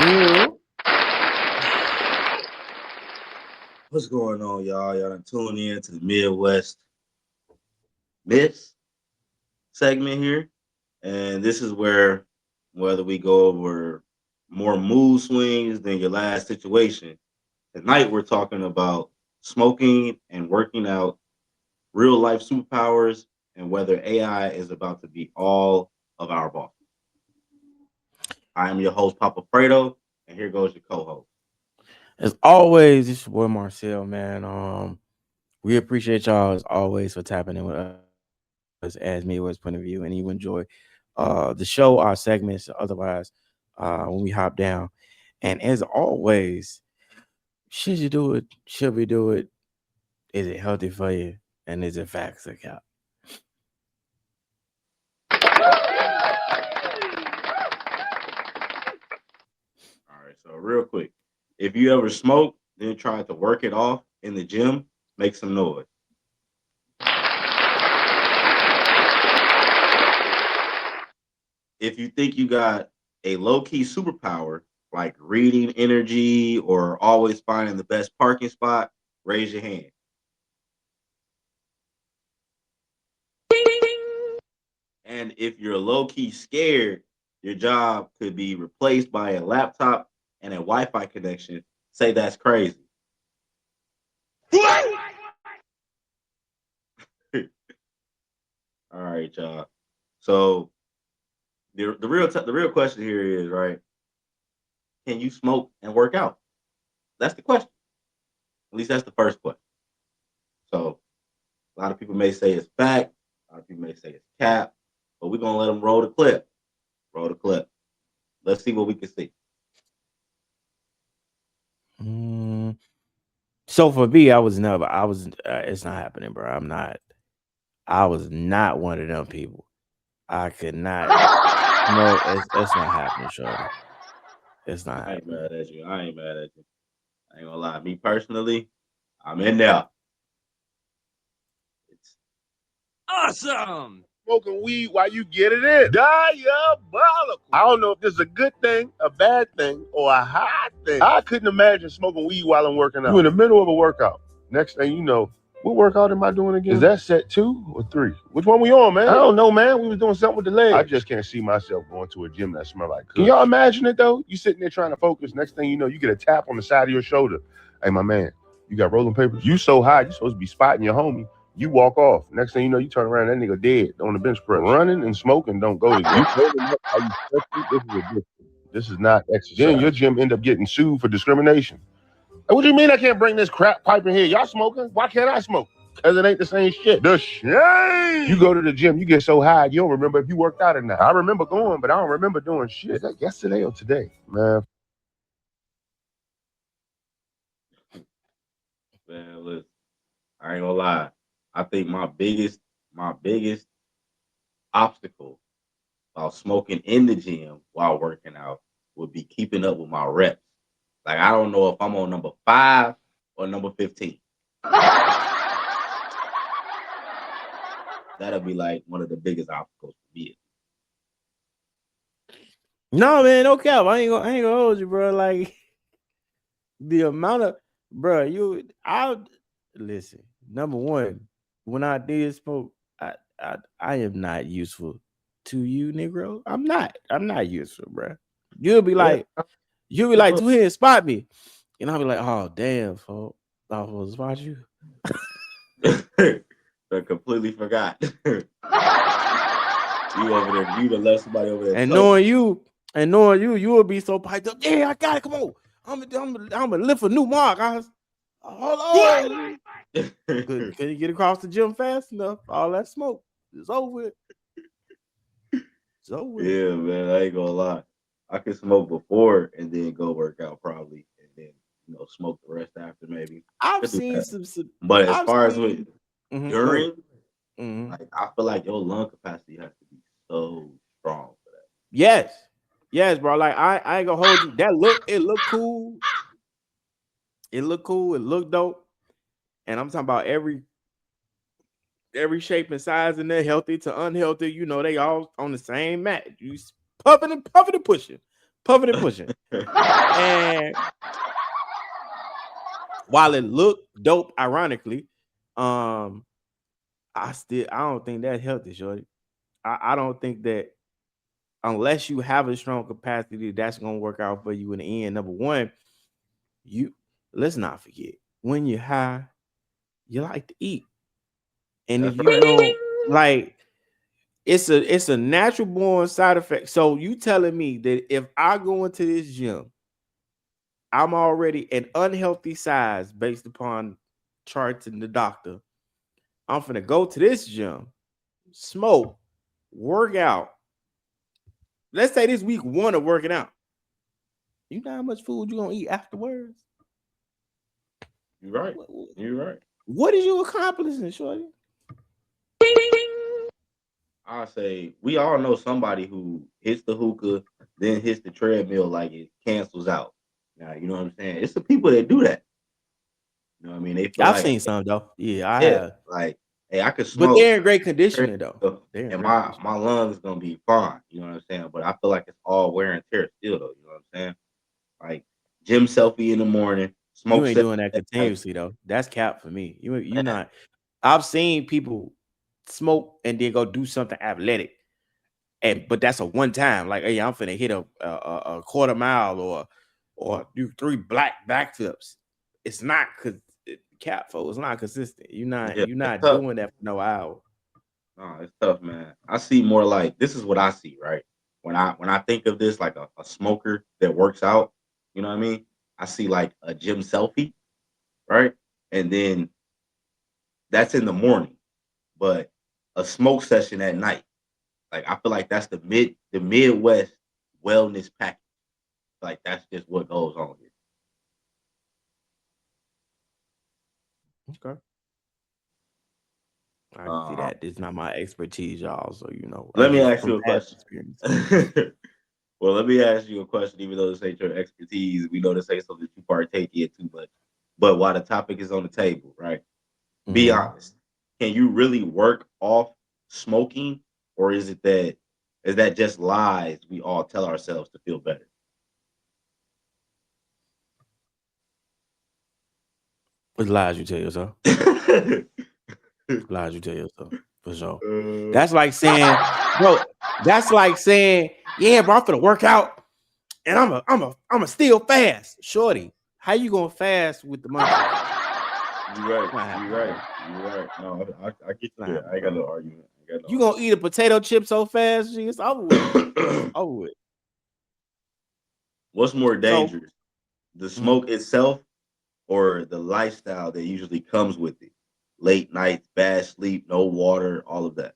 Mm. What's going on, y'all? Y'all done tune in to the Midwest Myths segment here. And this is where whether we go over more mood swings than your last situation. Tonight we're talking about smoking and working out, real life superpowers, and whether AI is about to be all of our bosses. I am your host, Papa Fredo, and here goes your co-host. As always, it's your boy Marcel, man. We appreciate y'all as always for tapping in with us as Midwest point of view, and you enjoy the show, our segments, otherwise, when we hop down. And as always, should you do it? Should we do it? Is it healthy for you? And is it facts account? All right, so real quick, if you ever smoke, then tried to work it off in the gym, make some noise. If you think you got a low key superpower like reading energy or always finding the best parking spot, raise your hand. And if you're low key scared, your job could be replaced by a laptop and a Wi Fi connection, say that's crazy. All right, y'all. So the real question here is right. Can you smoke and work out? That's the question. At least that's the first question. So a lot of people may say it's fact. A lot of people may say it's cap. But we're gonna let them roll the clip. Roll the clip. Let's see what we can see. Mm. So for me, it's not happening, bro. I was not one of them people. I could not. No, it's not happening, shorty. It's not I ain't happening. mad at you. I ain't mad at you. I ain't gonna lie. Me personally, I'm in there. It's Awesome. Smoking weed while you get it in. Diabolical. I don't know if this is a good thing, a bad thing, or a hot thing. I couldn't imagine smoking weed while I'm working out. You in the middle of a workout. Next thing you know, what workout am I doing again? Is that set 2 or 3? Which one we on, man? I don't know, man. We was doing something with the legs. I just can't see myself going to a gym that smell like kush. Can y'all imagine it, though? You sitting there trying to focus. Next thing you know, you get a tap on the side of your shoulder. Hey, my man, you got rolling papers? You so high, you supposed to be spotting your homie. You walk off. Next thing you know, you turn around, that nigga dead on the bench press. Running and smoking don't go together. You holding up, are you stretching? This is ridiculous. This is not exercise. Then your gym end up getting sued for discrimination. What do you mean I can't bring this crap pipe in here? Y'all smoking? Why can't I smoke? Because it ain't the same shit. The shame! You go to the gym, you get so high, you don't remember if you worked out or not. I remember going, but I don't remember doing shit. Is that yesterday or today? Man. Man, listen. I ain't gonna lie. I think my biggest obstacle while smoking in the gym while working out would be keeping up with my reps. Like I don't know if I'm on number 5 or number 15. That'll be like one of the biggest obstacles for me. No, man, no cap. I ain't gonna hold you, bro. Like the amount of, bro, I listen. Number one, when I did smoke, I am not useful to you, Negro. I'm not useful, bro. You'll be Yeah. like, you'll be like, two here, spot me, and I'll be like, oh damn, folks, I was supposed to spot you. I completely forgot. You over there, you done left somebody over there. And knowing you will be so piped up. Yeah, I got it. Come on, I'm gonna lift a new mark. Hold on. Couldn't you get across the gym fast enough? All that smoke is over with. It's over with. Yeah, man, I ain't gonna lie. I could smoke before and then go work out probably, and then smoke the rest after maybe. I've Could do seen that. some. But as I've far as with seen. Go ahead. during, Mm-hmm. like I feel like your lung capacity has to be so strong for that. Yes, yes, bro. Like I ain't gonna hold you. It looked cool. It looked cool. It looked dope. And I'm talking about every shape and size in there, healthy to unhealthy. You know, they all on the same mat. You puffing and pushing. puffing and pushing. And while it looked dope, ironically, um, I don't think that's healthy, shorty. I don't think that unless you have a strong capacity, that's gonna work out for you in the end. Number one, you let's not forget when you're high, you like to eat. And if That's you right. don't like it's a natural born side effect. So you telling me that if I go into this gym, I'm already an unhealthy size based upon charts and the doctor. I'm finna go to this gym, smoke, work out. Let's say this week one of working out. You know how much food you gonna eat afterwards? You're right. What, You're right. what is you accomplishing, shorty? I say we all know somebody who hits the hookah, then hits the treadmill like it cancels out. Now you know what I'm saying. It's the people that do that. You know what I mean? They feel I've like, seen some though. Yeah, I yeah, have. like, hey, I could But smoke they're in great conditioning though. They're in and great my conditioning. lungs gonna be fine. You know what I'm saying? But I feel like it's all wear and tear still though. You know what I'm saying? Like gym selfie in the morning, You smoke ain't selfie doing that at night. continuously though. That's cap for me. You Man, not. I've seen people smoke and then go do something athletic, and but that's a one time. Like, hey, I'm finna hit a quarter mile or do 3 black backflips. It's not because cap for it's not consistent. yeah, You're it's not tough. doing that for no hour. No, it's tough, man. I see more like this is what I see, right? When I think of this like a smoker that works out, you know what I mean? I see like a gym selfie, right? And then that's in the morning, but a smoke session at night. Like I feel like that's the Midwest wellness package. Like that's just what goes on here. Okay, I can see Uh, that. This is not my expertise, y'all. So I let me just ask from you a past question. experience. Well, let me ask you a question. Even though this ain't your expertise, we know this ain't something that you partake in too much. But while the topic is on the table, right? Be Mhm. honest. Can you really work off smoking, or is that just lies we all tell ourselves to feel better? It's lies you tell yourself. Lies you tell yourself for sure. Uh, That's like saying, bro. That's like saying, yeah, bro, I'm finna work out and I'm a still fast, shorty. How you gonna fast with the munchies? you're right. Not You're happening, right. bro. You're right. No, I get Not you there. I happening, ain't got bro. no argument. I ain't got You gonna eat a potato chip so fast, G, it's over with. no It's argument. over with. What's more So, dangerous, the mhm. smoke itself or the lifestyle that usually comes with it? Late nights, bad sleep, no water, all of that.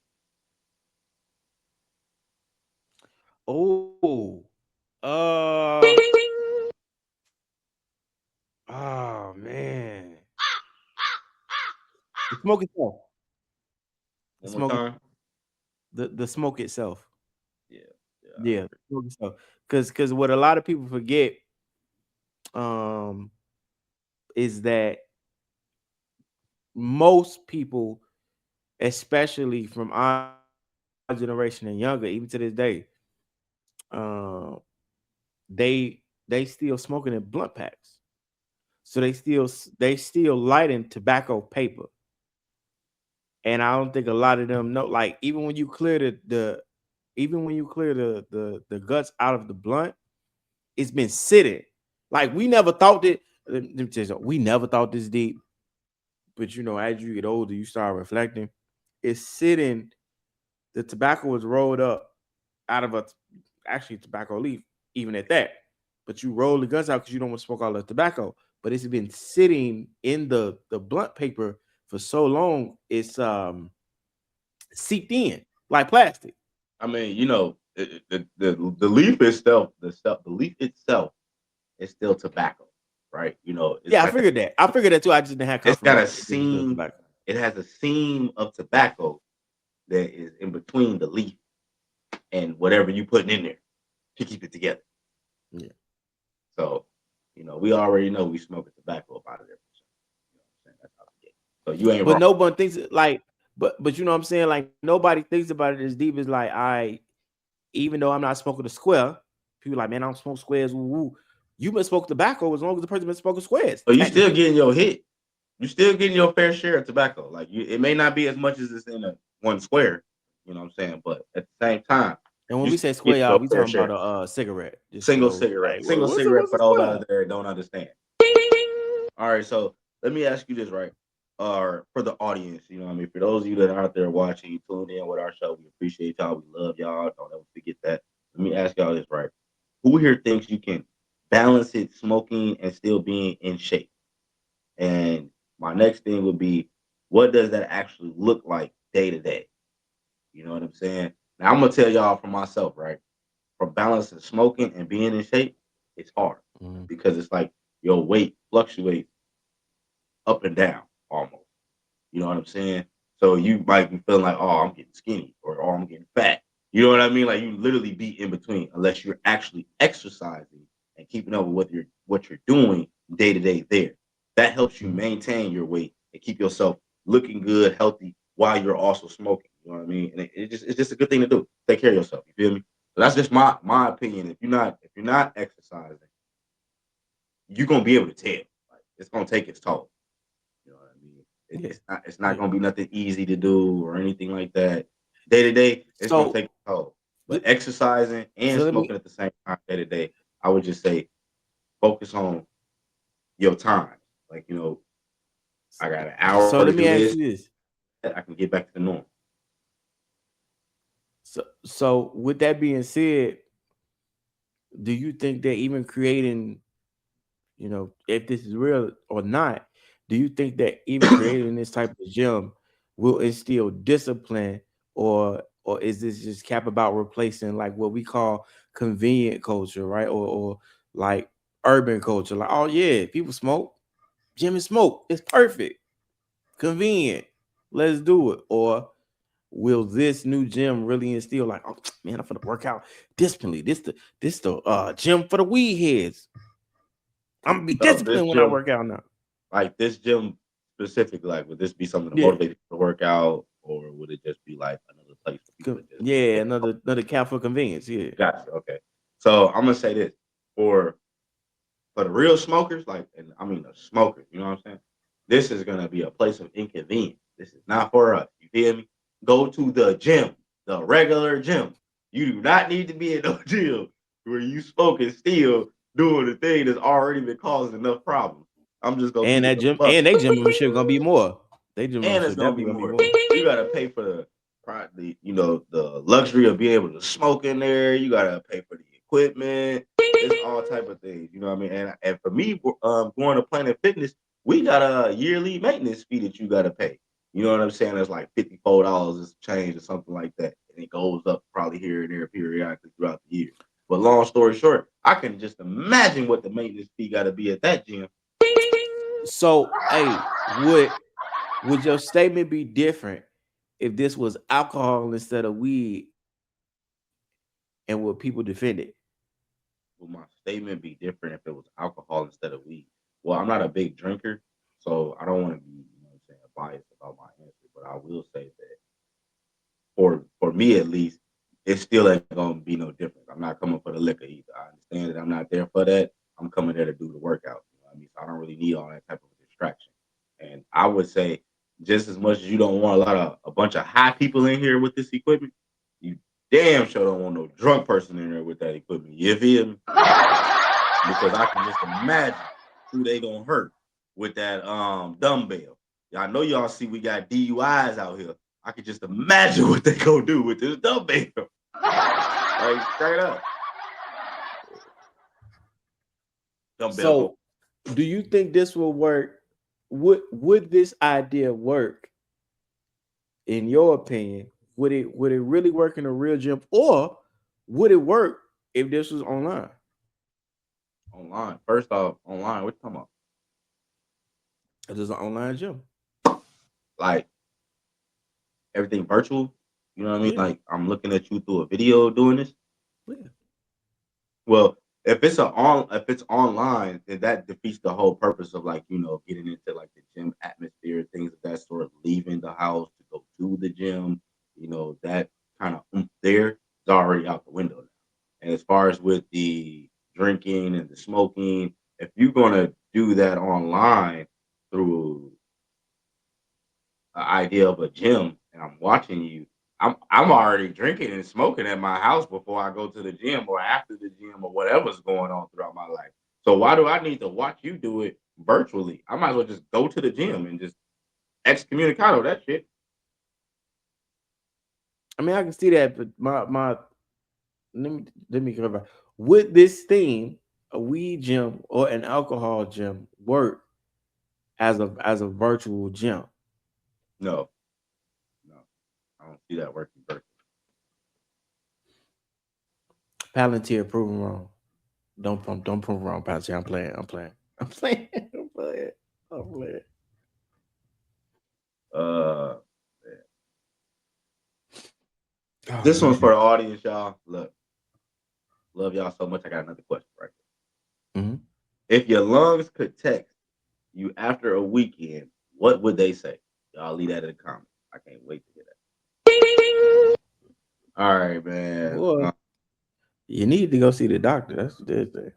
Oh, oh man, the smoke itself. The One more smoke, time. the smoke itself. Yeah, yeah, I Yeah, agree. smoke itself. Because what a lot of people forget, um, is that most people, especially from our generation and younger, even to this day, uh, they still smoking in blunt packs. So they still lighting tobacco paper. And I don't think a lot of them know. Like even when you clear the guts out of the blunt, it's been sitting. Like we never thought that. Let me tell you something, we never thought this deep. But as you get older, you start reflecting. It's sitting. The tobacco was rolled up out of actually tobacco leaf, even at that. But you roll the guts out because you don't want to smoke all the tobacco. But it's been sitting in the blunt paper for so long, it's seeped in like plastic. I mean, the leaf itself, the leaf itself is still tobacco, right? It's Yeah, I got that. figured that. I figured that too. I just didn't have It's got a confirmation. It was still seam. tobacco. It has a seam of tobacco that is in between the leaf and whatever you putting in there to keep it together. Yeah. So, we already know we smoking tobacco up out of there. You know what I'm saying? That's out the gate. So you ain't But wrong. no one thinks like, but you know what I'm saying? Like nobody thinks about it as deep as like, even though I'm not smoking a square, People like, man, I don't smoke squares. Woo woo. You been smoke tobacco as long as the person been smoking squares. But you still Technically, getting your hit. You still getting your fair share of tobacco. Like it may not be as much as it's in a one square. You know what I'm saying? But at the same time, and when you we still say get square, y'all, your we fair talking about share. a cigarette. Just Single so like, cigarette. Single what's cigarette what's for a those square? out there that don't understand. All right, so let me ask you this, right? Or for the audience, you know what I mean? For those of you that are out there watching, you tuned in with our show, we appreciate y'all. We love y'all. Don't ever forget that. Let me ask y'all this, right? Who here thinks you can balance it smoking and still being in shape? And my next thing would be, what does that actually look like day to day? You know what I'm saying? Now I'm gonna tell y'all for myself, right? For balancing smoking and being in shape, it's hard Mm. because it's like your weight fluctuates up and down almost. You know what I'm saying? So you might be feeling like, oh, I'm getting skinny or oh, I'm getting fat. You know what I mean? Like you literally be in between unless you're actually exercising and keeping up with what you're doing day to day there. That helps you Mm. maintain your weight and keep yourself looking good, healthy while you're also smoking. You know what I mean? And it's just a good thing to do. Take care of yourself. You feel me? So that's just my opinion. If you're not exercising, you're gonna be able to tell. Like it's gonna take its toll. You know what I mean? Yeah, It's not yeah. gonna be nothing easy to do or anything like that. Day to day, it's gonna So, take a toll. But th- exercising and so let me. smoking at the same time day to day, I would just say focus on your time. Like, I got an So hour to let me do ask this, you this. I can get back to the norm. So with that being said, do you think that even creating, if this is real or not, do you think that even creating this type of gym will instill discipline, or is this just cap about replacing like what we call convenient culture, right? Or like urban culture, like, oh yeah, people smoke, gym and smoke, it's perfect, convenient, let's do it. Or will this new gym really instill like, oh man, I'm gonna work out disciplinely, this the gym for the weed heads, I'm gonna be So this disciplined when I gym, work out now. like this gym specifically, like would this be something to Yeah. motivate people to work out, or would it just be like another place for people to just Yeah, hang out? another cap for convenience. Yeah. Gotcha. Okay. So I'm gonna say this for for the real smokers, like, and I mean the smokers, you know what I'm saying? This is gonna be a place of inconvenience. This is not for us. You feel me? Go to the gym, the regular gym. You do not need to be in no gym where you smoking still doing the thing that's already been causing enough problems. I'm just gonna And keep that it a gym buck, and they gym membership gonna be more. They gym and it's membership gonna definitely be gonna be more. more. You gotta pay for the luxury of being able to smoke in there. You gotta pay for the equipment. It's all type of things. You know what I mean? And for me, going to Planet Fitness, we got a yearly maintenance fee that you gotta pay. You know what I'm saying? It's like $54 is change or something like that, and it goes up probably here and there periodically throughout the year. But long story short, I can just imagine what the maintenance fee got to be at that gym. So, hey, would your statement be different if this was alcohol instead of weed, and would people defend it? Would my statement be different if it was alcohol instead of weed? Well, I'm not a big drinker, so I don't want to be, what I'm saying, biased about my answer. But I will say that for me at least, it still ain't gonna be no difference. I'm not coming for the liquor either. I understand that I'm not there for that. I'm coming there to do the workout. You know what I mean? So I don't really need all that type of distraction. And I would say just as much as you don't want a bunch of high people in here with this equipment, you damn sure don't want no drunk person in there with that equipment. You feel me? Because I can just imagine who they gonna hurt with that dumbbell. Y'all know y'all see we got DUIs out here. I can just imagine what they gonna do with this dumbbell. Like straight up. Dumbbell go So, do you think this will work? Would this idea work in your opinion? Would it really work in a real gym, or would it work if this was online? online. First off, online, what you talking about? If it's an online gym. Like everything virtual? You know what I mean? Yeah. Like I'm looking at you through a video doing this. Yeah. Well, if it's online, then that defeats the whole purpose of like, getting into like the gym atmosphere, things of that sort, of leaving the house to go to the gym, that kind of there is already out the window now. And as far as with the drinking and the smoking, if you're gonna do that online through an idea of a gym, and I'm watching you, I'm already drinking and smoking at my house before I go to the gym or after the gym or whatever's going on throughout my life. So why do I need to watch you do it virtually? I might as well just go to the gym and just excommunicado that shit. I mean, I can see that, but my let me clarify. Would this theme, a weed gym or an alcohol gym, work as a virtual gym? No, no, I don't see that working virtually. Palantir, prove 'em wrong. Don't prove 'em wrong, Palantir. I'm playing. I'm playing. I'm playing. I'm playing. I'm playing. Uh, Oh, this one's man. for the audience, y'all. Look, love y'all so much. I got another question right here. Mhm. If your lungs could text you after a weekend, what would they say? Y'all leave that in the comments. I can't wait to hear that. All right, man. Boy, you need to go see the doctor. That's what they say.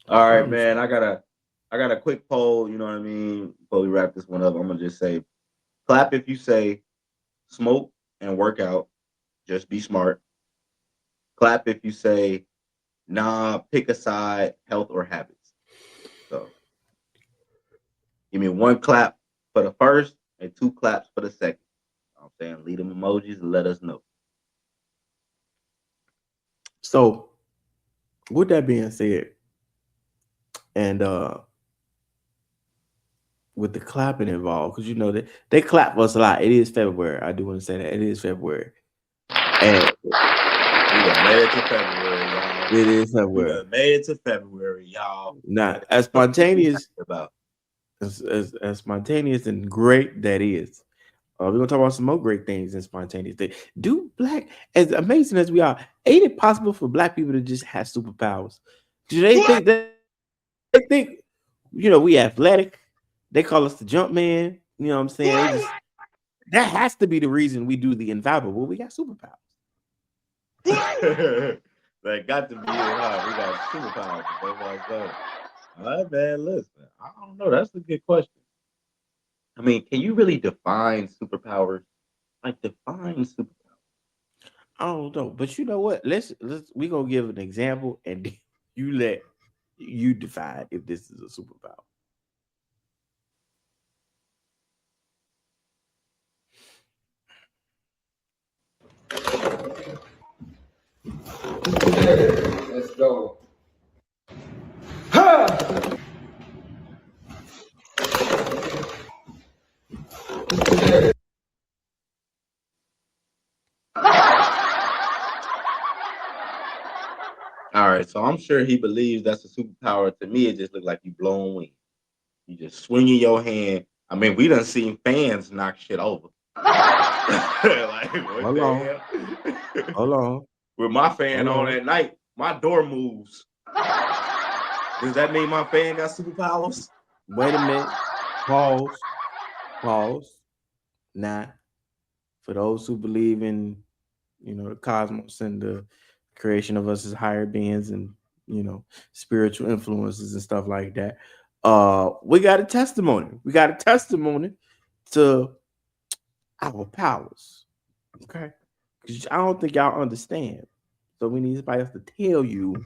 I All right, promise man. I got a quick poll. You know what I mean. Before we wrap this one up, I'm gonna just say, clap if you say smoke and work out. Just be smart. Clap if you say nah. Pick a side, health or habits. So give me one clap for the first and two claps for the second. You know what I'm saying, leave them emojis and let us know. So, with that being said, and with the clapping involved, because you know that they clap for us a lot. It is February. I do want to say that it is February, and We done made it to February, y'all. it is We February. done made it to February, y'all. Now, And as it's something to be happy spontaneous about. as spontaneous and great that is, we're gonna talk about some more great things and spontaneous things. Do black, as amazing as we are, ain't it possible for black people to just have superpowers? Do they think we athletic? They call us the jump man. You know what I'm saying? They just that has to be the reason we do the invaluable. We got superpowers. That got to be it, huh? We got superpowers for both of us though. All right, man. Listen, I don't know. That's a good question. I mean, can you really define superpowers? Like define superpowers. I don't know, but you know what? Let's we gonna give an example, and you let you decide if this is a superpower. Let's go. All right, so I'm sure he believes that's a superpower. To me, it just looked like you blowing wind. You just swinging your hand. I mean, we done seen fans knock shit over. Like, what Hold on, the hell? hold on, With my fan hold on on. at night, my door moves. Does that mean my fan got superpowers? Wait a minute. Pause. Pause. Now, for those who believe in the cosmos and the creation of us as higher beings and spiritual influences and stuff like that, we got a testimony. We got a testimony to our powers. Okay, because I don't think y'all understand. So we need somebody else to tell you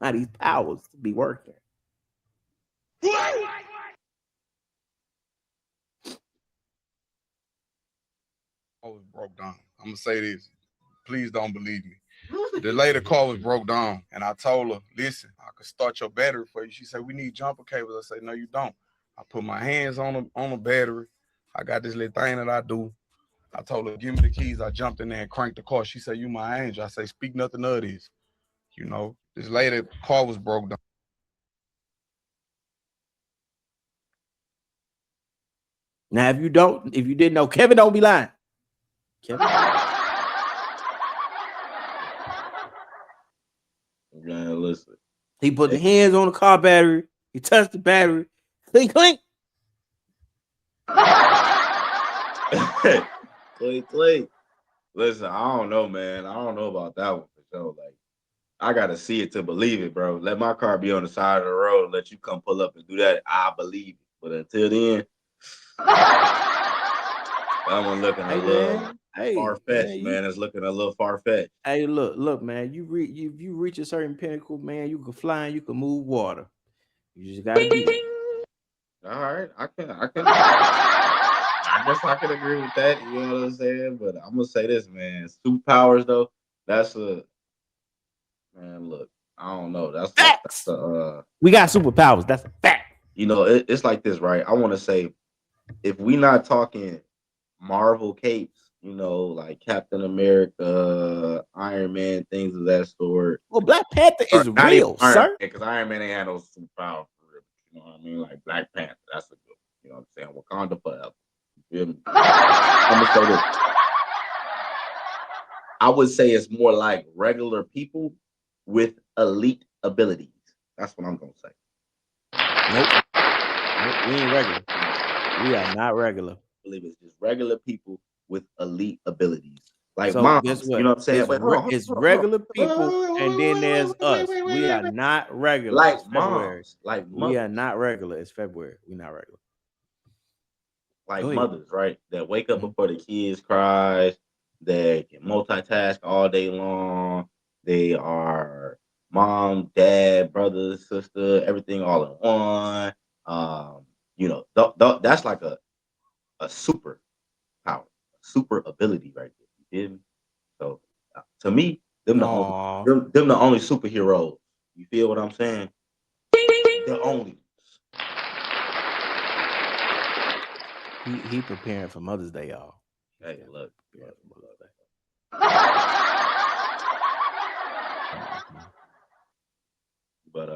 how these powers be working. Was broke down. I'm gonna say this. Please don't believe me. The lady car was broke down, and I told her, "Listen, I could start your battery for you." She said, "We need jumper cables." I said, "No, you don't." I put my hands on the battery. I got this little thing that I do. I told her, "Give me the keys." I jumped in there and cranked the car. She said, "You my angel." I say, "Speak nothing of this." This lady car was broke down. Now, if you didn't know, Kevin don't be lying. Kevin, Man, listen. he put the hands on the car battery. He touched the battery. Clink, clink. Clay. Listen, I don't know, man. I don't know about that one for So like, I gotta see it to believe it, bro. Let my car be on the side of the road. Let you come pull up and do that. I believe it. But until then, that one looking a Hey little man, hey far man, fetched, man. It's looking a little far fetched. hey, look, man. You reach a certain pinnacle, man. You can fly and you can move water. You just gotta be there. All right, I guess I can agree with that. You know what I'm saying? But I'm gonna say this, man. Superpowers, though. That's a man. Look, I don't know. That's Facts. a We got superpowers. That's a fact. it's like this, right? I want to say if we not talking Marvel capes, like Captain America, Iron Man, things of that sort. Well, Black Panther Or is not even real, Iron Man, sir. because Iron Man ain't had no superpower for real. You know what I mean? Like Black Panther, that's a good. You know what I'm saying? Wakanda forever. You feel me? I'm gonna say this. I would say it's more like regular people with elite abilities. That's what I'm gonna say. Nope. Nope. We ain't regular. We are not regular. I believe it's just regular people with elite abilities, like So guess moms. You know what? what I'm saying? Wait, It's hold on. regular people, and then there's us. Wait, We are not regular. like It's February. moms, like We are mothers. not regular. It's February. We're not regular. Like Go ahead. mothers, right? That wake up Mhm. before the kids cries, that can multitask all day long. They are mom, dad, brother, sister, everything all in one. That's like a super power, super ability right there. You feel me? So to me, Aw. them the only superheroes. You feel what I'm saying? The only. He preparing for Mother's Day, y'all. He's Hey, definitely look, preparing look, for Mother's look. Day. Mhm. But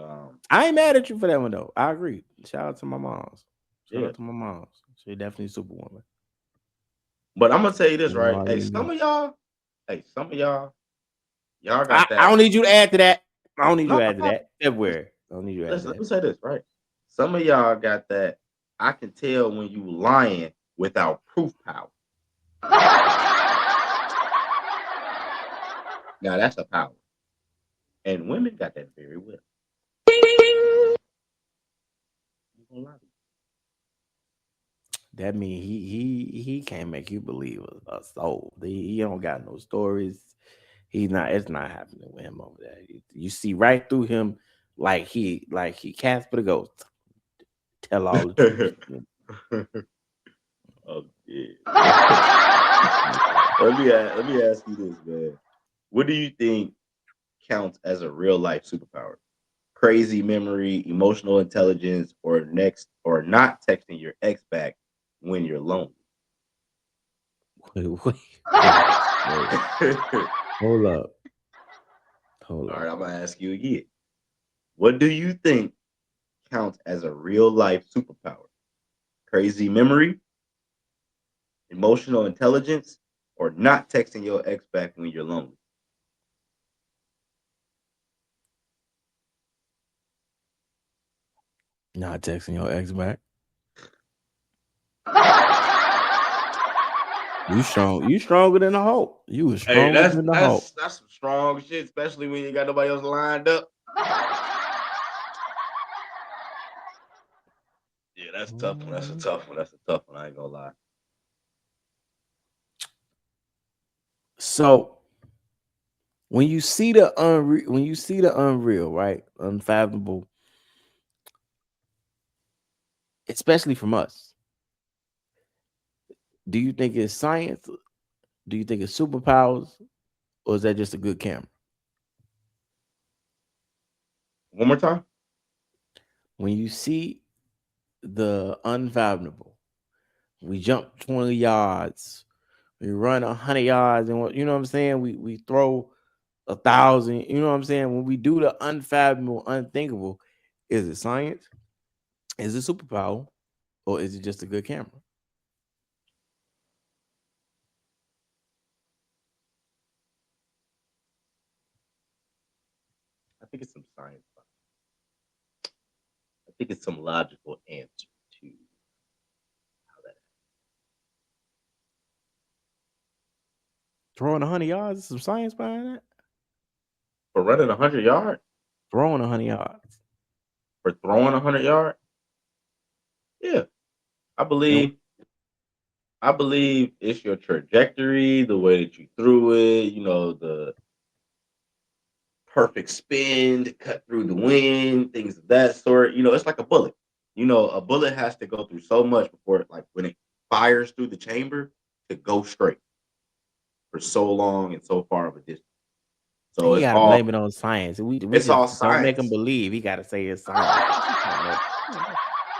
I ain't mad at you for that one though. I agree. Shout out to my moms. Shout yeah. out to my moms. She definitely superwoman. But I'm gonna tell you this, You know, right? all Hey, you need. some of y'all I, got I that. don't need you to add to that. I don't need you No, to add to no. that. February. I don't need you to add to Listen, let that. me say this, right? Some of y'all got that. I can tell when you lying without proof power. Now that's a power, and women got that very well. I'm gonna lie to That mean he can't make you believe a soul. He don't got no stories. He's not. It's not happening with him over there. You see right through him, like he Casper the ghost. Tell all the truth. you. Oh yeah. Let me ask you this, man. What do you think counts as a real life superpower? Crazy memory, emotional intelligence, or not texting your ex back when you're lonely. Wait. All Hold up. Hold right, up. I'm gonna ask you again. What do you think counts as a real life superpower? Crazy memory, emotional intelligence, or not texting your ex back when you're lonely? Not texting your ex back. You strong. You stronger than the Hulk. You was Hey, stronger than the Hulk. that's some strong shit, especially when you got nobody else lined up. Yeah, that's a tough one. That's a Mhm. tough one. That's a tough one. I ain't gonna lie. So when you see the unreal, right, unfathomable, especially from us, do you think it's science? Do you think it's superpowers, or is that just a good camera? One more time. When you see the unfathomable, we jump 20 yards, we run 100 yards, and you know what I'm saying. We throw 1,000. You know what I'm saying. When we do the unfathomable, unthinkable, is it science? Is it superpower, or is it just a good camera? I think it's some science. I think it's some logical answer to how that. Throwing 100 yards, is some science behind that. For running 100 yards? throwing 100 yards. For throwing 100 yards? Yeah, I And believe. I believe it's your trajectory, the way that you threw it. The perfect spin to cut through the wind, things of that sort. It's like a bullet. A bullet has to go through so much before it, like when it fires through the chamber, to go straight for so long and so far of a distance. So he it's gotta blame all it on science. We it's all just don't make him science. believe. He gotta say it's science.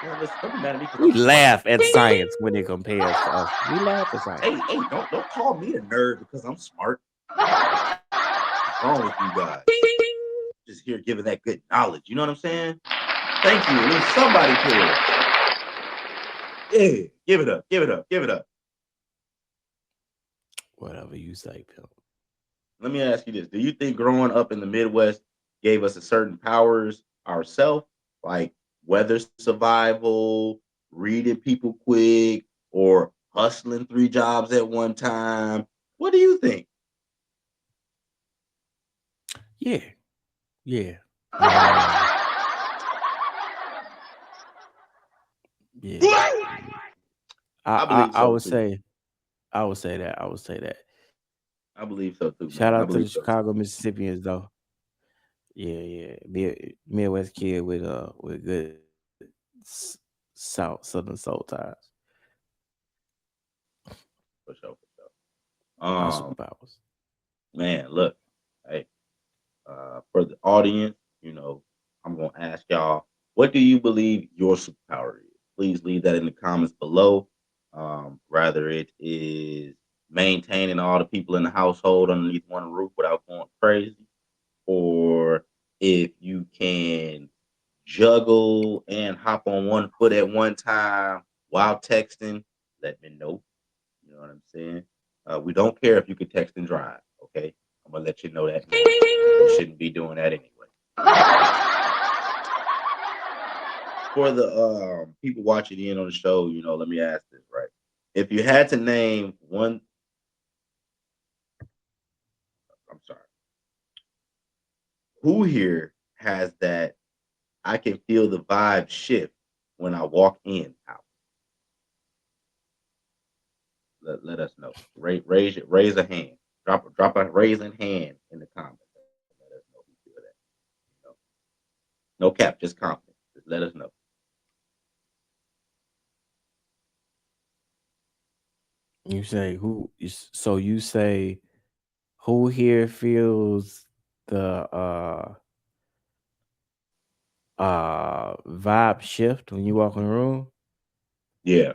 Man, listen, don't be mad at me because We I'm smart. laugh at science when it compares to us. We laugh at science. Hey, don't call me a nerd because I'm smart. What's wrong with you guys? Just here giving that good knowledge. You know what I'm saying? Thank you. At least somebody cares. Yeah, give it up, give it up, give it up. Whatever you say, Pimp. Let me ask you this: do you think growing up in the Midwest gave us a certain powers ourselves, like weather survival, reading people quick, or hustling 3 jobs at one time? What do you think? Yeah, yeah, um, yeah. I, I I believe I so would too. say I would say that. I would say that. I believe so too, Shout man. I out to believe the so too. Chicago Mississippians though. Yeah, yeah. Midwest kid with good Southern soul ties. For sure, for sure. My Um, superpowers. man, look, hey, for the audience, I'm gonna ask y'all, what do you believe your superpower is? Please leave that in the comments below. Rather it is maintaining all the people in the household underneath one roof without going crazy, or if you can juggle and hop on one foot at one time while texting, let me know. You know what I'm saying? We don't care if you can text and drive. Okay, I'm gonna let you know that now. You shouldn't be doing that anyway. For the people watching in on the show, let me ask this, right? If you had to name one, I'm sorry, who here has that? I can feel the vibe shift when I walk in house. Let us know. Raise a hand. Drop a raising hand in the comments. Let us know if you feel that. You know, no cap, just confidence. Just let us know. You say who? So you say who here feels the vibe shift when you walk in the room? Yeah.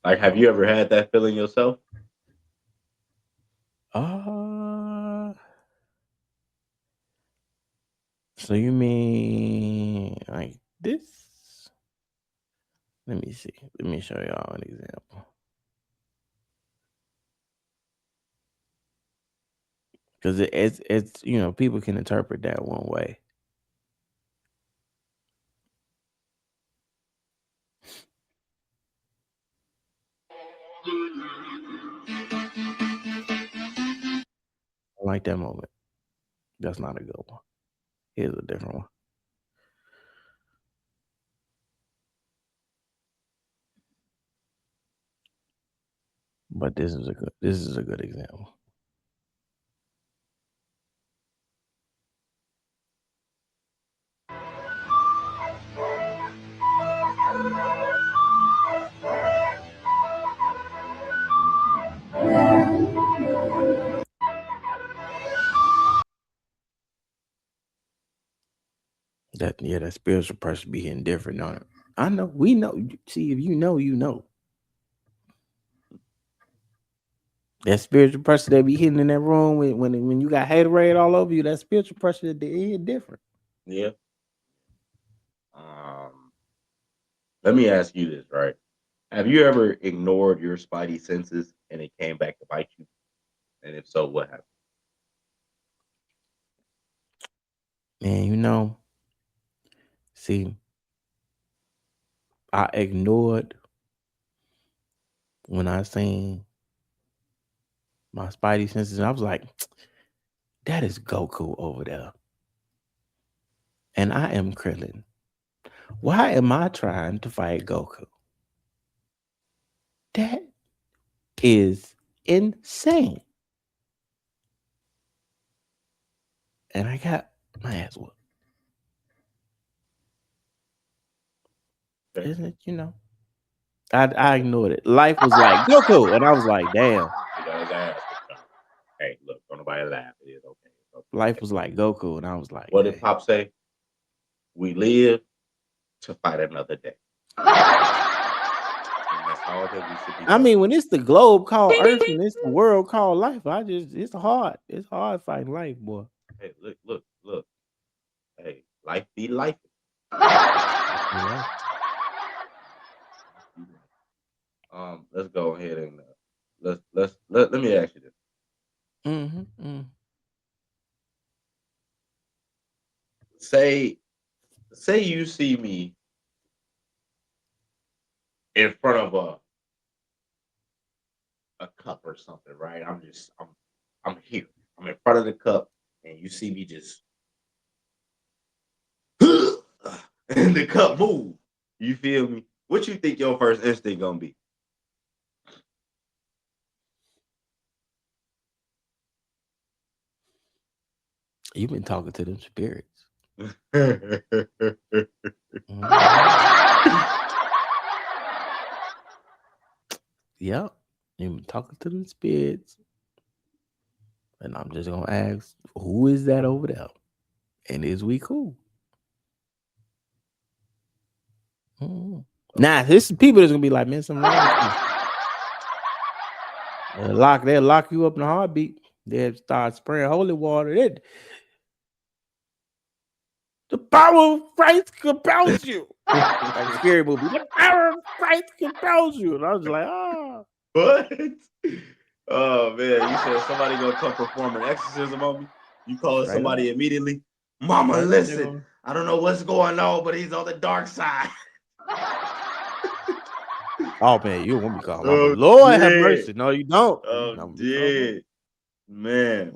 Like, have you ever had that feeling yourself? Uh, so you mean like this? Let me see. Let me show y'all an example. Because it's people can interpret that one way. I like that moment. That's not a good one. Here's a different one. But this is a good example. That spiritual person be hitting different on it. I know. We know. See, if you know, you know. That spiritual person that be hitting in that room when you got haterade all over you, that spiritual person that they hit different. Yeah. Um, Let me ask you this, right? Have you ever ignored your spidey senses and it came back to bite you? And if so, what happened? And see, I ignored when I seen my spidey senses, and I was like, That is Goku over there. And I am Krillin. Why am I trying to fight Goku? That is insane. And I got my ass whooped. Okay. Isn't it? I ignored it. Life was like Goku. And I was like, damn. He got his ass whooped out. Hey, look, don't nobody laugh. It is okay. It's okay. Life was like Goku. And I was like, What did dang. Pop say? We live to fight another day. And that's all that we should be I doing. mean, when it's the globe called Earth and it's the world called life, it's hard. It's hard fighting life, boy. Hey, look. Hey, life be life. Yeah. Let's go ahead and let me ask you this. Mm-hmm. Say you see me in front of a cup or something, right? I'm here. I'm in front of the cup, and you see me just and the cup move. You feel me? What you think your first instinct gonna be? You've been talking to them spirits. Right. Yep. You've been talking to them spirits. And I'm just gonna ask, who is that over there? And is we cool? Mhm. Nah, this is people that's gonna be like, man, something wrong with you. They'll lock you up in a heartbeat. They'll start spraying holy water. The power of Christ compels you. Like a scary movie. The power of Christ compels you. And I was like, What? Oh man, you said somebody gonna come perform an exorcism on me? You calling straight up. somebody immediately? Mama, Straight up, listen. I don't know what's going on, but he's on the dark side. oh man, you want me to call Mama? Oh, Lord have dead. mercy. No, you don't. Oh, No, you call Mama. dead. Man.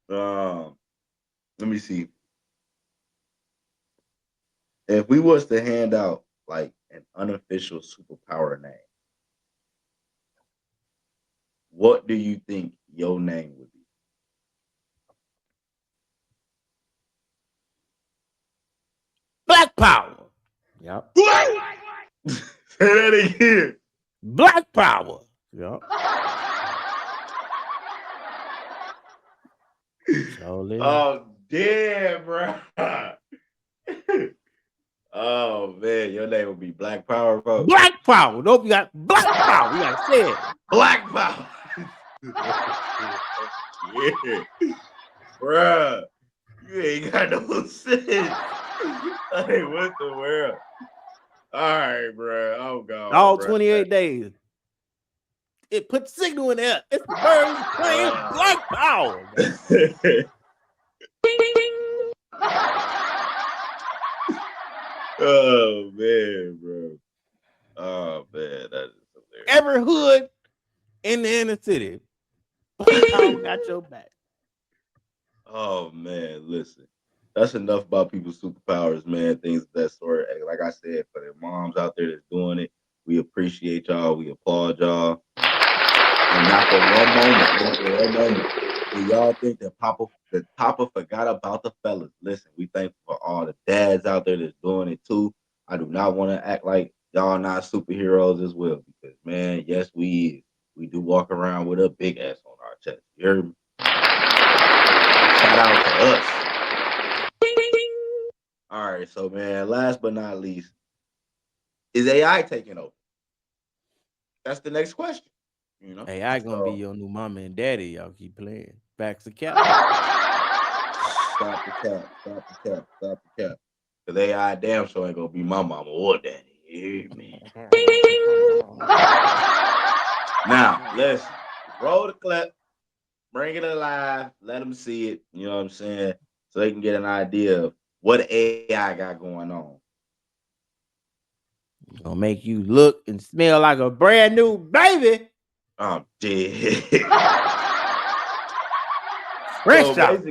Mm-mm. Let me see. If we was to hand out like an unofficial superpower name, what do you think your name would be? Black power. Yep. Say that again. Black power. Yep. Surely. Oh, damn, bro. Oh man, your name would be Black Power, bro. Black power. Nope, you got black power. You gotta say it. Black Power. Yeah, bruh. You ain't got no sense. Hey, what the world? All right, bro. Oh god. All Bruh. 28 days. It put signal in there. It's the birds playing black power. Oh man, bro. Oh man, that is hilarious. Every hood in the inner city. Black power got your back. Oh man, listen. That's enough about people's superpowers, man. Things of that sort. And like I said, for the moms out there that's doing it, we appreciate y'all. We applaud y'all. And not for one moment, do y'all think that Papa forgot about the fellas? Listen, we thankful for all the dads out there that's doing it too. I do not want to act like y'all not superheroes as well, because man, yes, we is. We do walk around with a big ass on our chest. You heard me? Shout out to us. All right, so man, last but not least, is AI taking over? That's the next question. You know, Hey, I gonna be so your new mama and daddy. Y'all keep playing. Backs the cap. stop the cap, stop the cap, stop the cap. Cause AI damn sure ain't gonna be my mama or daddy. You hear me? Now let's roll the clip, bring it alive, let them see it. You know what I'm saying? So they can get an idea of what AI got going on. Gonna make you look and smell like a brand new baby. I'm dead. Rinse out.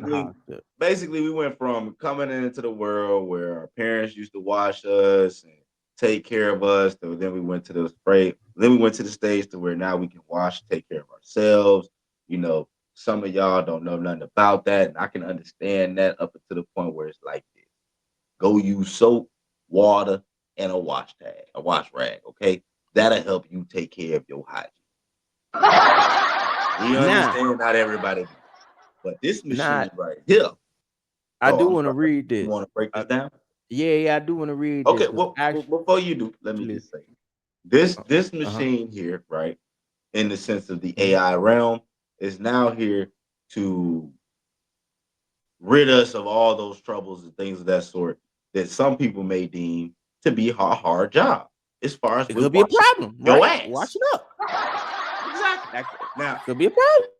Basically, we went from coming into the world where our parents used to wash us and take care of us. So then we went to the spray. Then we went to the stage to where now we can wash, take care of ourselves. You know, some of y'all don't know nothing about that, and I can understand that up to the point where it's like this. Go use soap, water, and a wash rag. Okay, that'll help you take care of your hygiene. We understand not everybody do, but this machine right here. I do want to read You this. want to break this down? Yeah, I do want to read Okay, this. well, before you do, let me just say this machine here, right, in the sense of the AI realm, is now here to rid us of all those troubles and things of that sort that some people may deem to be a hard job. As far as it with could be a problem, your right? ass. Wash it up. Exactly. Now, could be a problem.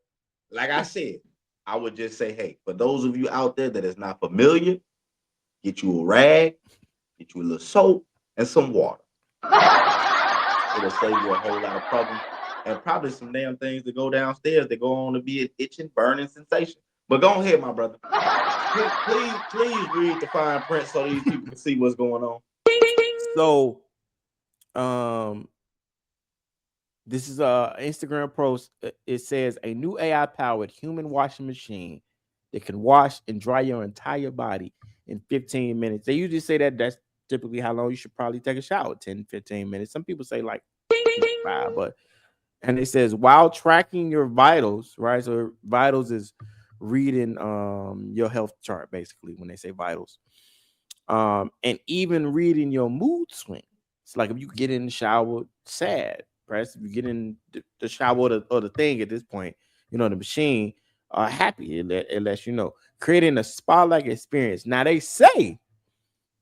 Like I said, I would just say, hey, for those of you out there that is not familiar, get you a rag, get you a little soap, and some water. It'll save you a whole lot of problems and probably some damn things that go downstairs that go on to be an itching, burning sensation. But go ahead, my brother. Please read the fine print so these people can see what's going on. So, this is a Instagram post. It says a new AI powered human washing machine that can wash and dry your entire body in 15 minutes. They usually say that that's typically how long you should probably take a shower, 10, 15 minutes. Some people say like 5, but and it says while tracking your vitals, right? So vitals is reading your health chart basically when they say vitals. And even reading your mood swing. It's like if you get in the shower sad, press. If you get in the shower or the thing at this point, you know, the machine happy. It lets you know. Creating a spa-like experience. Now they say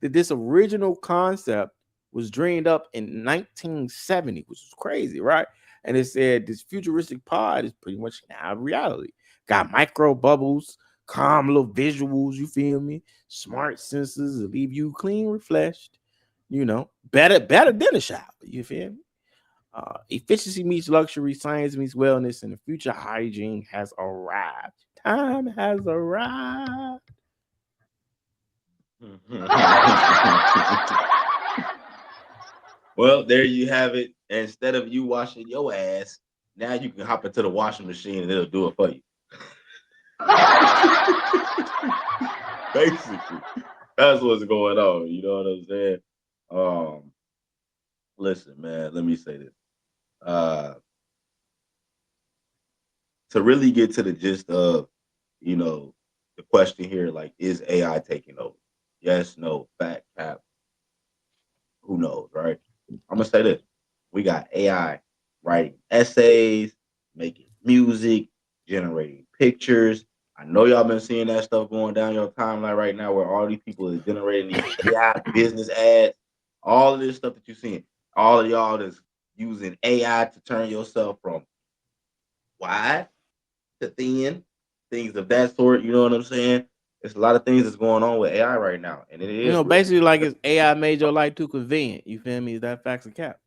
that this original concept was dreamed up in 1970, which is crazy, right? And it said this futuristic pod is pretty much now reality. Got micro bubbles, calm little visuals, you feel me? Smart sensors that leave you clean, refreshed, you know, better than a shower, you feel me? Efficiency meets luxury, science meets wellness, and the future hygiene has arrived. Time has arrived. Well, there you have it. Instead of you washing your ass, now you can hop into the washing machine and it'll do it for you. Basically, that's what's going on. You know what I'm saying? Listen, man, let me say this. To really get to the gist of, you know, the question here, like, is AI taking over? Yes, no, fact, cap, who knows, right? I'm gonna say this: we got AI writing essays, making music, generating pictures. I know y'all been seeing that stuff going down your timeline right now, where all these people is generating these AI business ads. All of this stuff that you're seeing, all of y'all that's using AI to turn yourself from wide to thin, things of that sort. You know what I'm saying? There's a lot of things that's going on with AI right now, and it You is know, really, basically like it's AI made your life too convenient. You feel me? Is that facts and cap?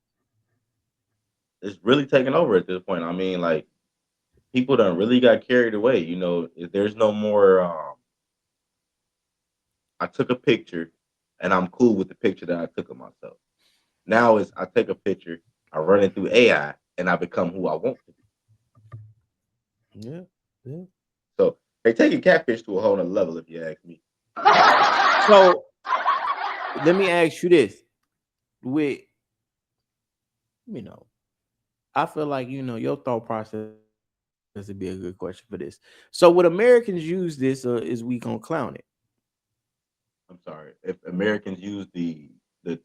it's really taking over at this point. I mean, like people done really got carried away. You know, there's no more. I took a picture, and I'm cool with the picture that I took of myself. Now is I take a picture, I run it through AI, and I become who I want to be. Yeah. So they taking catfish to a whole nother level, if you ask me. So let me ask you this: with I feel like your thought process would be a good question for this. So would Americans use this, or is we gonna clown it? I'm sorry if Americans use the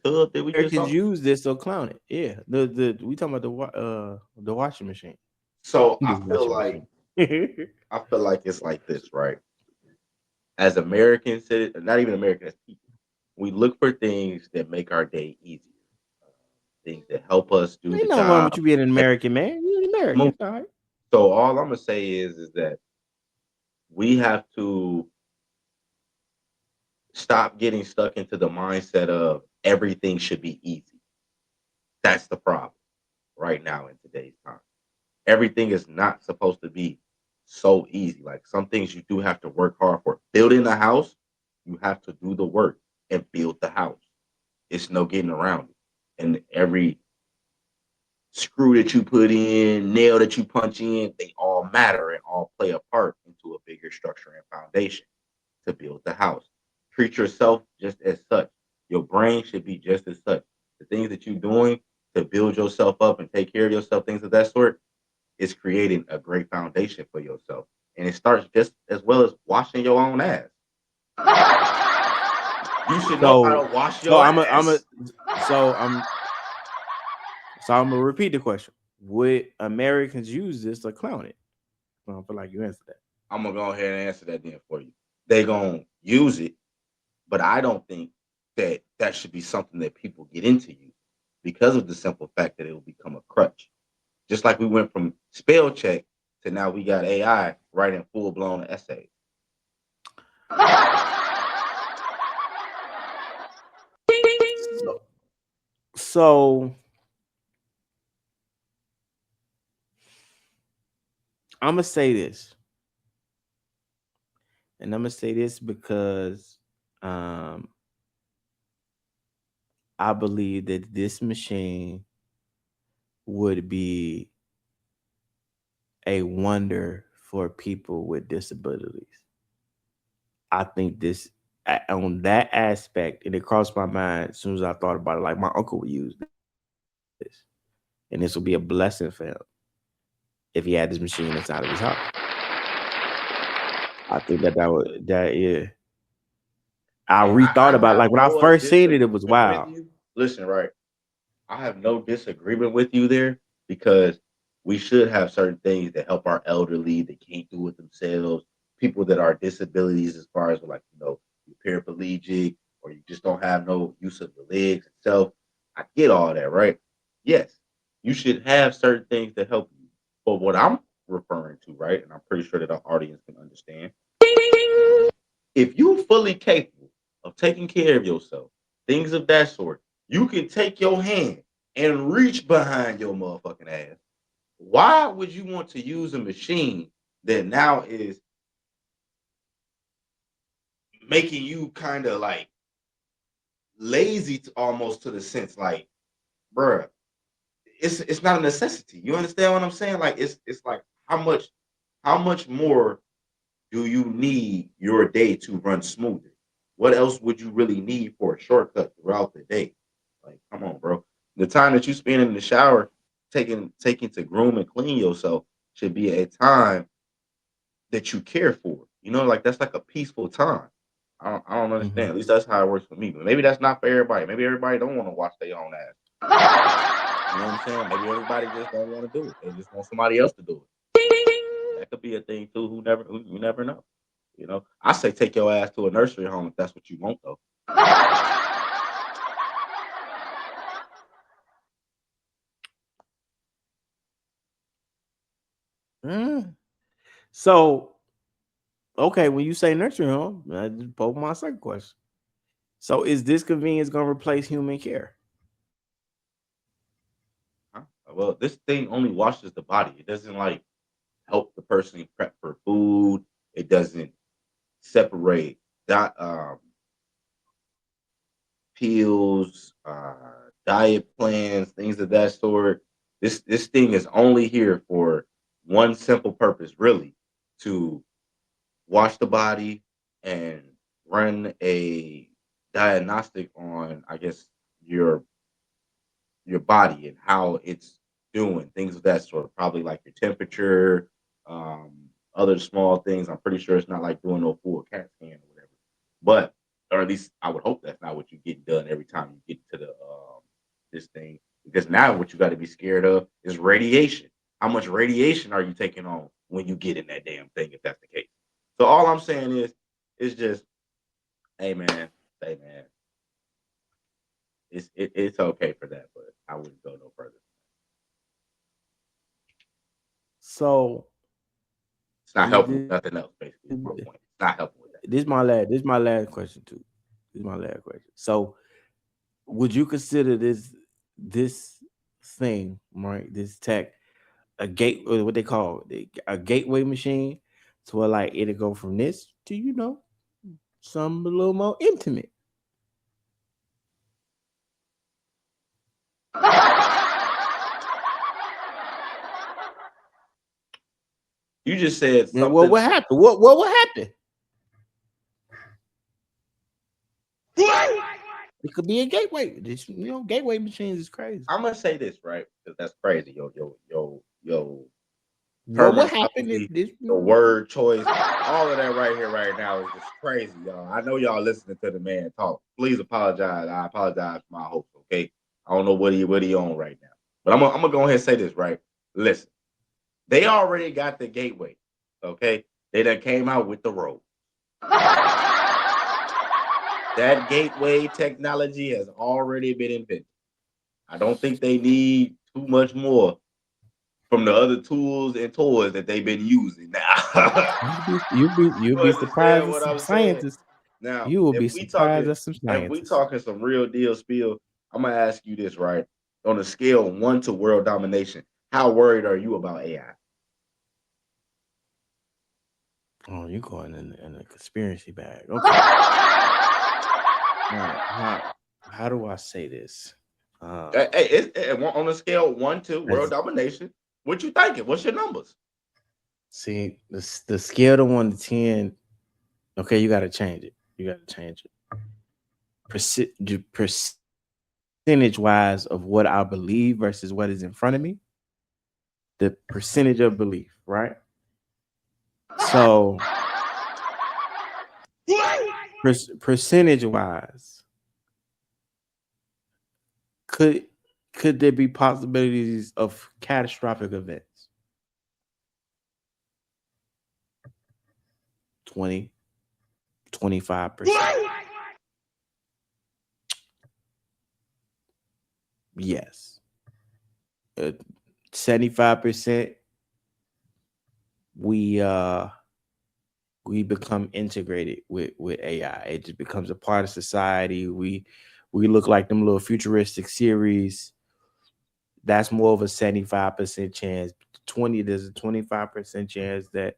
tub that we just Americans saw. use this or clown it? Yeah, the we talking about the washing machine. So The washing machine. I feel like it's like this, right? As Americans, not even Americans, as people, we look for things that make our day easier, things that help us do the Ain't nothing wrong job. with you being an American, man. You're an American, all right. So all I'm gonna say is that we have to stop getting stuck into the mindset of everything should be easy. That's the problem right now in today's time. Everything is not supposed to be so easy. Like some things you do have to work hard for. Building a house, you have to do the work and build the house. It's no getting around it. And every screw that you put in, nail that you punch in, they all matter and all play a part into a bigger structure and foundation to build the house. Treat yourself just as such. Your brain should be just as such. The things that you're doing to build yourself up and take care of yourself, things of that sort, is creating a great foundation for yourself. And it starts just as well as washing your own ass. You should know how So to wash so your I'm a ass. so I'm gonna repeat the question. Would Americans use this to clown it? I don't feel like you answered that. I'm gonna go ahead and answer that then for you. They gonna use it, but I don't think that that should be something that people get into you because of the simple fact that it will become a crutch. Just like we went from spell check to now we got AI writing full blown essays. So I'm gonna say this, and I'm gonna say this because um, I believe that this machine would be a wonder for people with disabilities. I think this on that aspect, and it crossed my mind as soon as I thought about it. Like my uncle would use this, and this would be a blessing for him if he had this machine inside of his house. I think that yeah. I And rethought I about it. have Like when I no first seen it, it was disagreement with wild. you. Listen, right. I have no disagreement with you there because we should have certain things that help our elderly that can't do it themselves, people that are disabilities as far as like, you're paraplegic or you just don't have no use of your legs itself. I get all that, right? Yes, you should have certain things that help you. But what I'm referring to, right, and I'm pretty sure that our audience can understand, if you're fully capable of taking care of yourself, things of that sort, you can take your hand and reach behind your motherfucking ass. Why would you want to use a machine that now is making you kind of like lazy to almost to the sense like, bruh, it's not a necessity. You understand what I'm saying? Like it's like how much more do you need your day to run smoother? What else would you really need for a shortcut throughout the day? Like, come on, bro. The time that you spend in the shower taking to groom and clean yourself should be a time that you care for. Like that's like a peaceful time. I don't understand. Mhm. At least that's how it works for me. But maybe that's not for everybody. Maybe everybody don't want to wash their own ass. You know what I'm saying? Maybe everybody just don't want to do it. They just want somebody else to do it. That could be a thing too. You never know. I say take your ass to a nursery home if that's what you want, though. Mm. So okay, when you say nursery home, I just pose my second question. So is this convenience gonna replace human care? Huh? Well, this thing only washes the body. It doesn't like help the person prep for food. It doesn't separate that pills, diet plans, things of that sort. This thing is only here for one simple purpose, really, to wash the body and run a diagnostic on, I guess, your your body and how it's doing, things of that sort. Probably like your temperature, other small things. I'm pretty sure it's not like doing no full CAT scan or whatever. But or at least I would hope that's not what you get done every time you get to the this thing. Because now what you got to be scared of is radiation. How much radiation are you taking on when you get in that damn thing? If that's the case. So all I'm saying is, it's just, hey man, hey man, it's okay for that, but I wouldn't go no further. So It's not is helping with this nothing else. Basically, is my point. It's not helping with that. this my last question too. This is my last question. So would you consider this thing, right? This tech a gate, what they call a gateway machine, to where like it'll go from this to some a little more intimate. You just said And what something. happened? What happened? It could be a gateway. This, gateway machines is crazy. I'm gonna say this right because that's crazy. Yo. What happened if Terminology, this? the word choice, all of that right here, right now is just crazy, y'all. I know y'all listening to the man talk. Please apologize. I apologize for my hopes. Okay, I don't know what he on right now, but I'm gonna go ahead and say this right. Listen, they already got the gateway. Okay, they done came out with the road. That gateway technology has already been invented. I don't think they need too much more from the other tools and toys that they've been using now. You'll You be surprised understand at what some I'm saying? scientists. Now, You will be surprised at some if we scientists. talking some real deal spiel, I'm gonna ask you this, right? On a scale of 1 to world domination, how worried are you about AI? Oh, you're going in a conspiracy bag. Okay. All right. How do I say this? On a scale of 1 to world As, domination, what you thinking? What's your numbers? see, the scale of 1 to 10. Okay, you got to change it. You got to change it. Percentage wise of what I believe versus what is in front of me. The percentage of belief, right? So, percentage wise, could there be possibilities of catastrophic events? 20, 25%. Yes. 75%, we become integrated with AI. It just becomes a part of society. We look like them little futuristic series. That's more of a 75% chance. There's a 25% chance that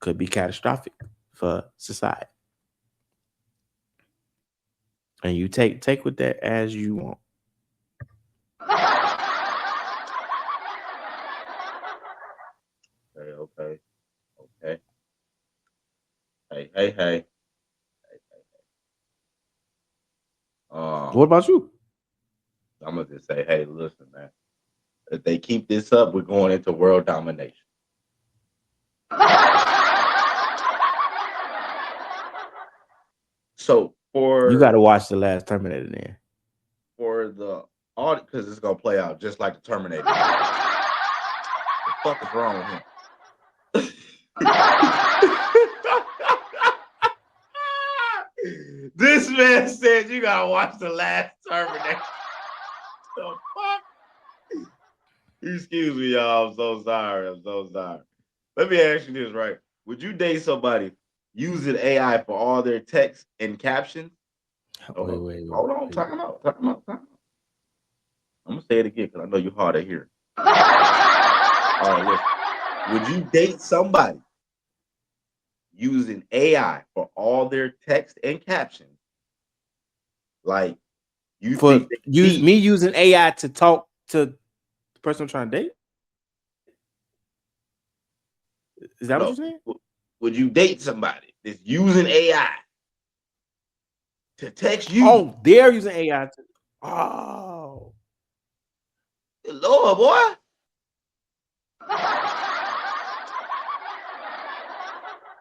could be catastrophic for society. And you take with that as you want. Okay. Hey. What about you? I'm gonna just say, hey, listen, man. If they keep this up, we're going into world domination. So You got to watch the last Terminator then. for the audience, because it's gonna play out just like the Terminator. The fuck is wrong with him? This man said you gotta watch the last Terminator. The fuck? Excuse me, y'all. I'm so sorry. Let me ask you this, right? Would you date somebody using AI for all their text and captions? Wait. Hold on. Time out. I'm gonna say it again because I know you're hard of hearing. All right, listen. Would you date somebody using AI for all their text and captions? Like you For think they deep? me using AI to talk to the person I'm trying to date? Is that what No. you're saying? Would you date somebody that's using AI to text you? Oh, they're using AI to. Oh, Lord, boy.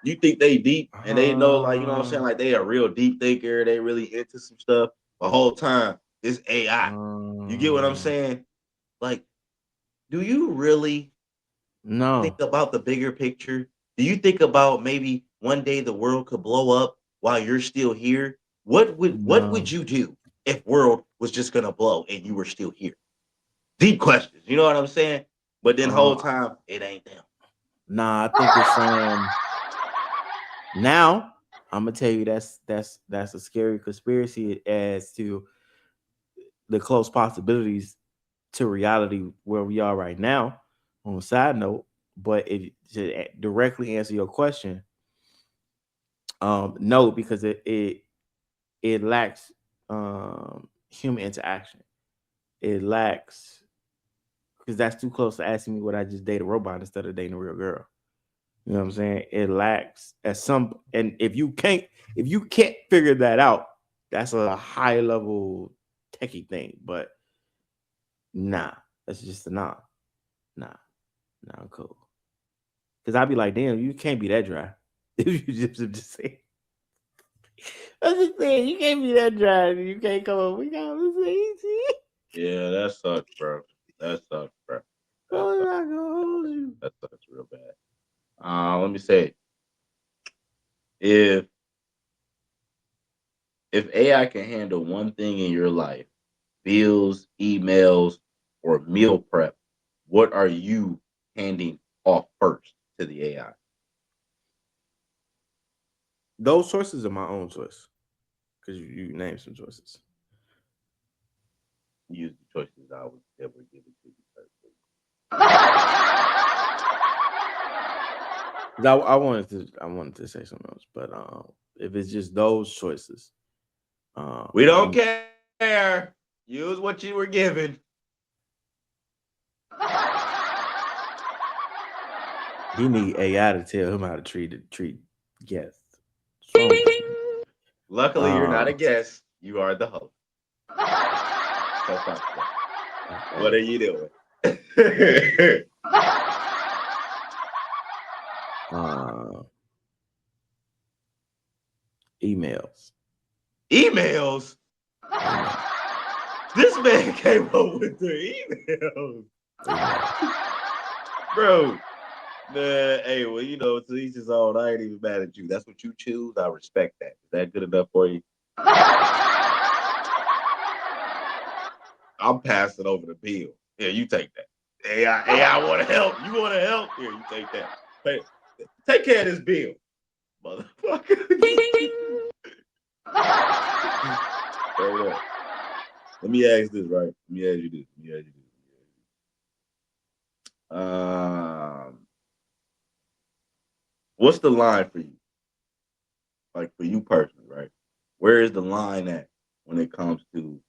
You think they deep and they know, like, you know what I'm saying? Like they a real deep thinker, they really into some stuff. The whole time it's AI. You get what I'm saying? Like, do you really think no. about the bigger picture? Do you think about maybe one day the world could blow up while you're still here? What would you do if world was just gonna blow and you were still here? Deep questions, you know what I'm saying? But then whole time it ain't them. Nah, I think it's now I'm gonna tell you that's a scary conspiracy as to the close possibilities to reality where we are right now. On a side note, but it to directly answer your question, no, because it lacks human interaction. It lacks because that's too close to asking me would I just date a robot instead of dating a real girl. You know what I'm saying? It lacks at some, and if you can't figure that out, that's a high level techie thing. But nah, that's just a nah, nah, nah. I'm cool. Because I'd be like, damn, you can't be that dry. If you just say, I'm just saying, you can't be that dry. You can't come up. We got to say, Yeah, that sucks, bro. That sucks, bro. That I'm sucks. not gonna hold you. That sucks real bad. Let me say, if AI can handle one thing in your life, bills, emails, or meal prep, what are you handing off first to the AI? Those choices are my own choice because you named some choices. Use the choices I was ever given to you first. 'Cause I wanted to say something else, but if it's just those choices, We don't you care. Use what you were given. he need AI to tell him how to treat guests. What's wrong with you? Luckily, you're not a guest. You are the host. So fuck that. What are you doing? Emails. Emails. Email. This man came up with the emails, bro. Man, hey, well, you know, to each his own. I ain't even mad at you. That's what you choose. I respect that. Is that good enough for you? I'm passing over the bill. Here, you take that. AI want to help. You want to help? Here, you take that. Take care of this bill, motherfucker. Straight up. Let me ask this, right? Let me ask you this. What's the line for you? Like for you personally, right? Where is the line at when it comes to?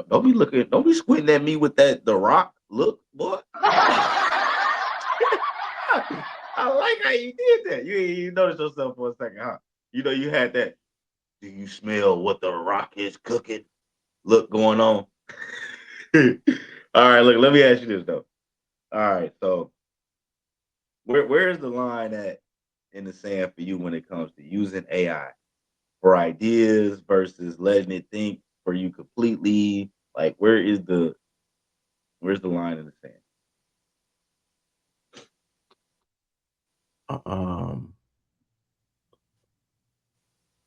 Don't be squinting at me with that The Rock look, boy. I like how you did that. You noticed yourself for a second, huh? You know you had that. Do you smell what The Rock is cooking? Look going on. All right, look. Let me ask you this though. All right, so where is the line at in the sand for you when it comes to using AI for ideas versus letting it think for you completely? Like, where's the line in the sand? Um,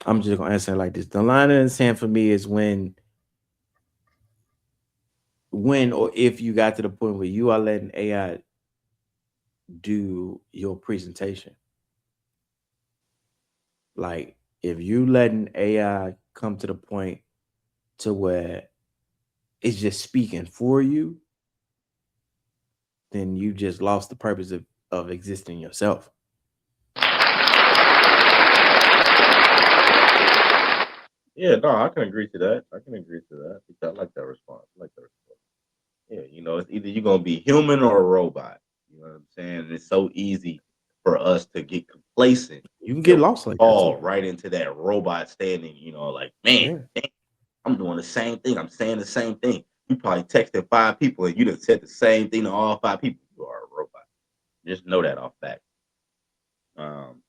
I'm just gonna answer it like this. The line in the sand for me is when or if you got to the point where you are letting AI do your presentation. Like if you letting AI come to the point to where it's just speaking for you, then you just lost the purpose of existing yourself. Yeah, no, I can agree to that. I can agree to that. I like that response. I like that response. Yeah, you know, it's either you're gonna be human or a robot. You know what I'm saying? And it's so easy for us to get complacent You can get and lost like that fall too. right into that robot standing, you know, like, man, Yeah. I'm doing the same thing. I'm saying the same thing. You probably texted 5 people and you done said the same thing to all 5 people. You are a robot. Just know that off fact. Um,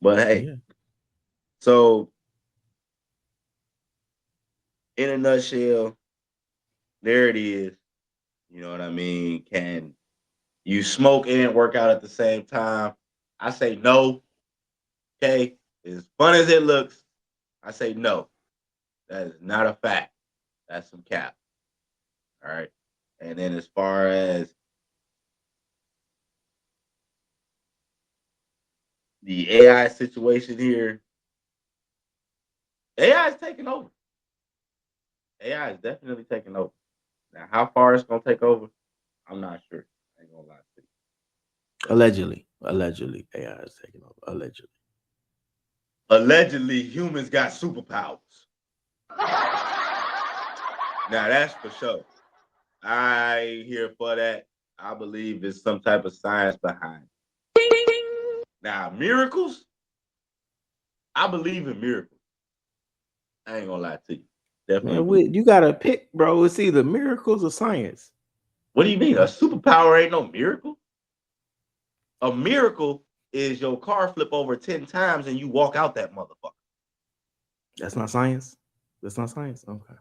but hey, Yeah. so in a nutshell, there it is. You know what I mean? Can you smoke and work out at the same time? I say no. Okay. As fun as it looks, I say no. That is not a fact. That's some cap. All right. And then as far as the AI situation here, AI is taking over. AI is definitely taking over. Now, how far it's gonna take over? I'm not sure. I ain't gonna lie to you. Allegedly, AI is taking over. Allegedly, humans got superpowers. Now that's for sure. I ain't here for that. I believe there's some type of science behind it. Now, miracles, I believe in miracles. I ain't gonna lie to you. Definitely. Man, you gotta pick, bro. It's either miracles or science. What do you mean? A superpower ain't no miracle? A miracle is your car flip over 10 times and you walk out that motherfucker. That's not science. That's not science. Okay.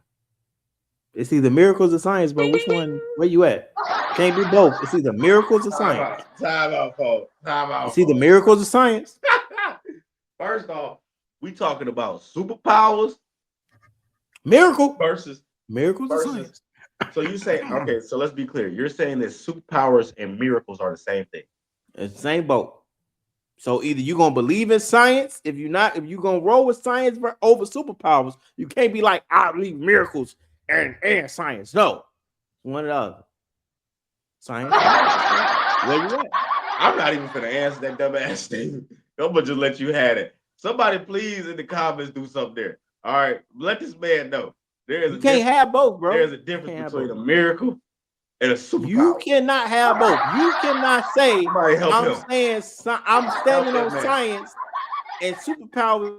It's either miracles or science, bro. Which one? Where you at? Can't be both. It's either miracles or science. Time out, folks. Time out. It's either miracles or science. First off, we talking about superpowers. Miracle versus miracles or science. So you say, okay, so let's be clear. You're saying that superpowers and miracles are the same thing. It's the same boat. So either you're gonna believe in science, if you're gonna roll with science over superpowers. You can't be like, I believe miracles and science. No, one or the other. Science. Where you at? I'm not even gonna answer that dumbass thing. I'm gonna just let you have it. Somebody please in the comments do something there. All right, let this man know. You can't have both, bro. There's a difference between a miracle and a superpower. You cannot have both. You cannot say I'm standing on science and superpowers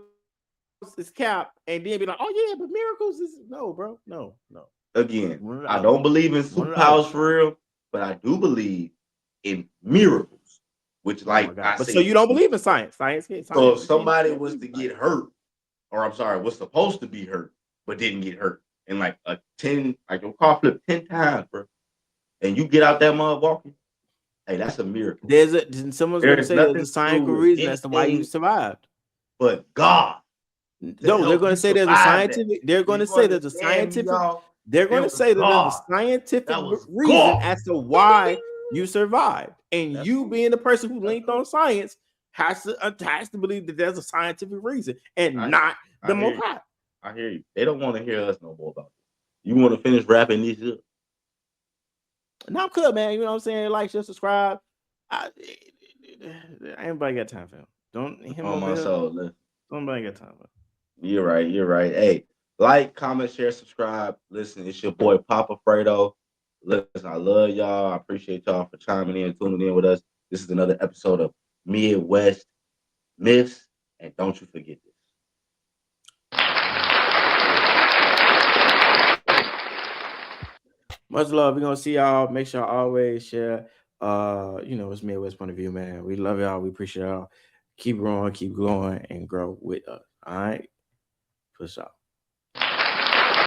is cap, and then be like, oh yeah, but miracles is no, bro. No. Again, I don't believe in superpowers for real, but I do believe in miracles. Which, like, but so you don't believe in science? Science. So if somebody was to get hurt, or I'm sorry, was supposed to be hurt but didn't get hurt, and like your car flipped 10 times, bro, and you get out that mud walking, hey, that's a miracle. Someone's gonna say there's a scientific reason as to why you survived. But God. No, they're gonna say there's a scientific. They're gonna say there's a scientific. They're gonna say that there's a scientific reason as to why you survived, and you being the person who linked on science has to believe that there's a scientific reason and not the most high. I hear you. They don't want to hear us no more about it. You want to finish rapping these up? No, I'm good, man. You know what I'm saying? Like, share, subscribe. Everybody got time for him. Don't him on my soul. Nobody got time for him. You're right. Hey, like, comment, share, subscribe. Listen, it's your boy Papa Fredo. Listen, I love y'all. I appreciate y'all for chiming in, tuning in with us. This is another episode of Midwest Myths, and don't you forget this. Much love. We're gonna see y'all. Make sure y'all always share. It's Midwest point of view, man. We love y'all. We appreciate y'all. Keep growing, keep glowing, and grow with us. All right. For sure.